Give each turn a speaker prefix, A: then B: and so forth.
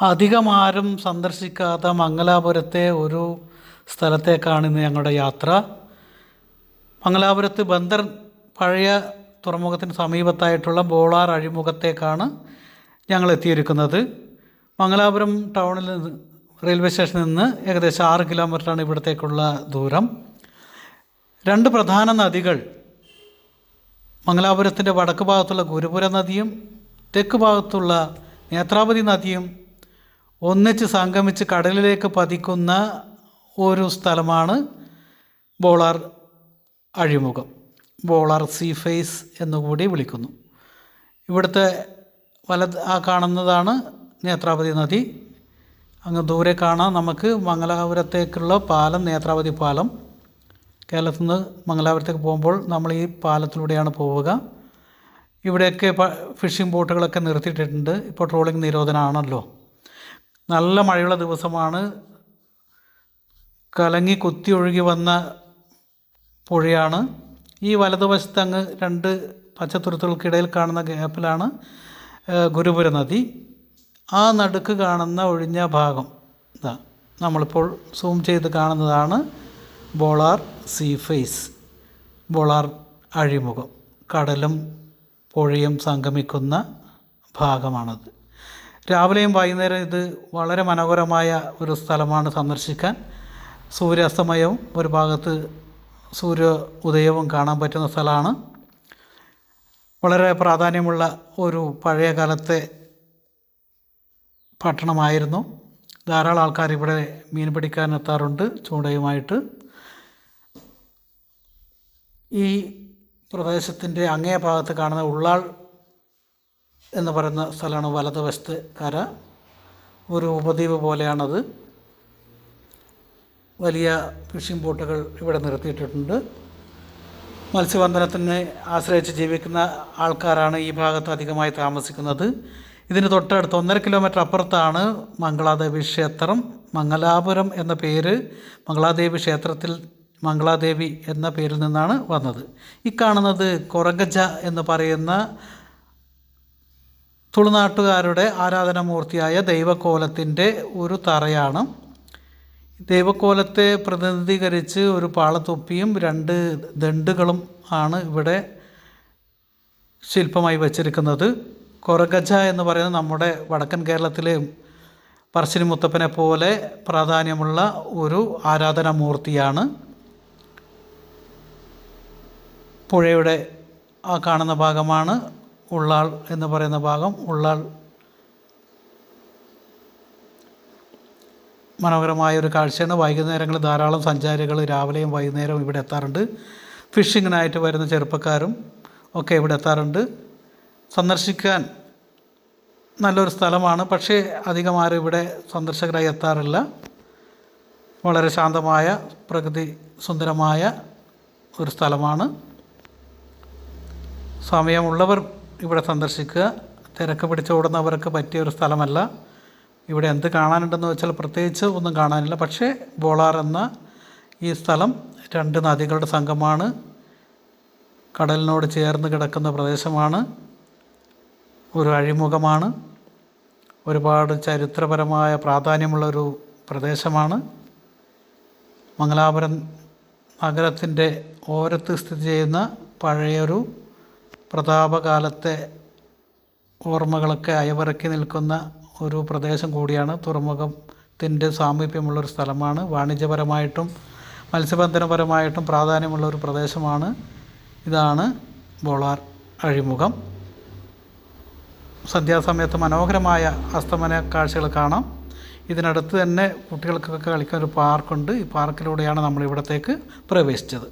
A: അധികം ആരും സന്ദർശിക്കാത്ത മംഗലാപുരത്തെ ഒരു സ്ഥലത്തേക്കാണ് ഇന്ന് ഞങ്ങളുടെ യാത്ര. മംഗലാപുരത്ത് ബന്ദർ പഴയ തുറമുഖത്തിന് സമീപത്തായിട്ടുള്ള ബോളാർ അഴിമുഖത്തേക്കാണ് ഞങ്ങൾ എത്തിയിരിക്കുന്നത്. മംഗലാപുരം ടൗണിൽ നിന്ന് റെയിൽവേ സ്റ്റേഷനിൽ നിന്ന് ഏകദേശം 6 കിലോമീറ്ററാണ് ഇവിടത്തേക്കുള്ള ദൂരം. 2 പ്രധാന നദികൾ, മംഗലാപുരത്തിൻ്റെ വടക്ക് ഭാഗത്തുള്ള ഗുരുപുര നദിയും തെക്ക് ഭാഗത്തുള്ള നേത്രാവതി നദിയും ഒന്നിച്ച് സംഗമിച്ച് കടലിലേക്ക് പതിക്കുന്ന ഒരു സ്ഥലമാണ് ബോളാർ അഴിമുഖം. ബോളാർ സീ ഫേസ് എന്നുകൂടി വിളിക്കുന്നു. ഇവിടുത്തെ കാണുന്നതാണ് നേത്രാവതി നദി. അങ്ങ് ദൂരെ കാണാം നമുക്ക് മംഗലാപുരത്തേക്കുള്ള പാലം, നേത്രാവതി പാലം. കേരളത്തിൽ നിന്ന് മംഗലാപുരത്തേക്ക് പോകുമ്പോൾ നമ്മൾ ഈ പാലത്തിലൂടെയാണ് പോവുക. ഇവിടെയൊക്കെ ഫിഷിംഗ് ബോട്ടുകളൊക്കെ നിർത്തിയിട്ടുണ്ട്. ഇപ്പോൾ ട്രോളിംഗ് നിരോധനമാണല്ലോ. നല്ല മഴയുള്ള ദിവസമാണ്. കലങ്ങി കുത്തി ഒഴുകി വന്ന പുഴയാണ്. ഈ വലതുവശത്ത് അങ്ങ് 2 പച്ചത്തുരുത്തുകൾക്കിടയിൽ കാണുന്ന ഗ്യാപ്പിലാണ് ഗുരുപുര നദി. ആ നടുക്ക് കാണുന്ന ഒഴിഞ്ഞ ഭാഗം നമ്മളിപ്പോൾ സൂം ചെയ്ത് കാണുന്നതാണ് ബോളാർ സീ ഫേസ്, ബോളാർ അഴിമുഖം. കടലും പുഴയും സംഗമിക്കുന്ന ഭാഗമാണത്. രാവിലെയും വൈകുന്നേരം ഇത് വളരെ മനോഹരമായ ഒരു സ്ഥലമാണ് സന്ദർശിക്കാൻ. സൂര്യാസ്തമയവും ഒരു ഭാഗത്ത് സൂര്യ ഉദയവും കാണാൻ പറ്റുന്ന സ്ഥലമാണ്. വളരെ പ്രാധാന്യമുള്ള ഒരു പഴയ കാലത്തെ പട്ടണമായിരുന്നു. ധാരാളം ആൾക്കാർ ഇവിടെ മീൻ പിടിക്കാൻ എത്താറുണ്ട് ചൂണ്ടയുമായിട്ട്. ഈ പ്രദേശത്തിൻ്റെ അങ്ങേ ഭാഗത്ത് കാണുന്ന ഉള്ളാൾ എന്ന് പറയുന്ന സ്ഥലമാണ് വലതുവശത്ത് കര. ഒരു ഉപദ്വീപ് പോലെയാണത്. വലിയ ഫിഷിംഗ് ബോട്ടുകൾ ഇവിടെ നിർത്തിയിട്ടുണ്ട്. മത്സ്യബന്ധനത്തിനെ ആശ്രയിച്ച് ജീവിക്കുന്ന ആൾക്കാരാണ് ഈ ഭാഗത്ത് അധികമായി താമസിക്കുന്നത്. ഇതിന് തൊട്ടടുത്ത് 1.5 കിലോമീറ്റർ അപ്പുറത്താണ് മംഗളാദേവി ക്ഷേത്രം. മംഗലാപുരം എന്ന പേര് മംഗളാദേവി ക്ഷേത്രത്തിൽ മംഗളാദേവി എന്ന പേരിൽ നിന്നാണ് വന്നത്. ഈ കാണുന്നത് കൊറഗജ എന്ന് പറയുന്ന തുളുനാട്ടുകാരുടെ ആരാധനാമൂർത്തിയായ ദൈവക്കോലത്തിൻ്റെ ഒരു തറയാണ്. ദൈവക്കോലത്തെ പ്രതിനിധീകരിച്ച് ഒരു പാളത്തൊപ്പിയും 2 ദണ്ടുകളും ആണ് ഇവിടെ ശില്പമായി വച്ചിരിക്കുന്നത്. കൊറഗജ എന്ന് പറയുന്നത് നമ്മുടെ വടക്കൻ കേരളത്തിലെ പറശ്ശിനി മുത്തപ്പനെ പോലെ പ്രാധാന്യമുള്ള ഒരു ആരാധനാമൂർത്തിയാണ്. പുഴയുടെ ആ കാണുന്ന ഭാഗമാണ് ഉള്ളാൾ എന്ന് പറയുന്ന ഭാഗം. ഉള്ളാൾ മനോഹരമായൊരു കാഴ്ചയാണ്. വൈകുന്നേരങ്ങളിൽ ധാരാളം സഞ്ചാരികൾ രാവിലെയും വൈകുന്നേരവും ഇവിടെ എത്താറുണ്ട്. ഫിഷിങ്ങിനായിട്ട് വരുന്ന ചെറുപ്പക്കാരും ഒക്കെ ഇവിടെ എത്താറുണ്ട്. സന്ദർശിക്കാൻ നല്ലൊരു സ്ഥലമാണ്. പക്ഷേ അധികം ആരും ഇവിടെ സന്ദർശകരായി എത്താറില്ല. വളരെ ശാന്തമായ, പ്രകൃതി സുന്ദരമായ ഒരു സ്ഥലമാണ്. സമയമുള്ളവർ ഇവിടെ സന്ദർശിക്കുക. തിരക്ക് പിടിച്ചോടുന്നവർക്ക് പറ്റിയൊരു സ്ഥലമല്ല. ഇവിടെ എന്ത് കാണാനുണ്ടെന്ന് വെച്ചാൽ പ്രത്യേകിച്ച് ഒന്നും കാണാനില്ല. പക്ഷേ ബോളാർ എന്ന ഈ സ്ഥലം 2 നദികളുടെ സംഗമമാണ്. കടലിനോട് ചേർന്ന് കിടക്കുന്ന പ്രദേശമാണ്. ഒരു അഴിമുഖമാണ്. ഒരുപാട് ചരിത്രപരമായ പ്രാധാന്യമുള്ളൊരു പ്രദേശമാണ്. മംഗലാപുരം നഗരത്തിൻ്റെ ഓരത്ത് സ്ഥിതി ചെയ്യുന്ന പഴയൊരു പ്രതാപകാലത്തെ ഓർമ്മകളൊക്കെ അയവിറക്കി നിൽക്കുന്ന ഒരു പ്രദേശം കൂടിയാണ്. തുറമുഖത്തിൻ്റെ സാമീപ്യമുള്ളൊരു സ്ഥലമാണ്. വാണിജ്യപരമായിട്ടും മത്സ്യബന്ധനപരമായിട്ടും പ്രാധാന്യമുള്ളൊരു പ്രദേശമാണ്. ഇതാണ് ബോളാർ അഴിമുഖം. സന്ധ്യാസമയത്ത് മനോഹരമായ അസ്തമന കാഴ്ചകൾ കാണാം. ഇതിനടുത്ത് തന്നെ കുട്ടികൾക്കൊക്കെ കളിക്കാൻ ഒരു പാർക്കുണ്ട്. ഈ പാർക്കിലൂടെയാണ് നമ്മൾ ഇവിടത്തേക്ക് പ്രവേശിച്ചത്.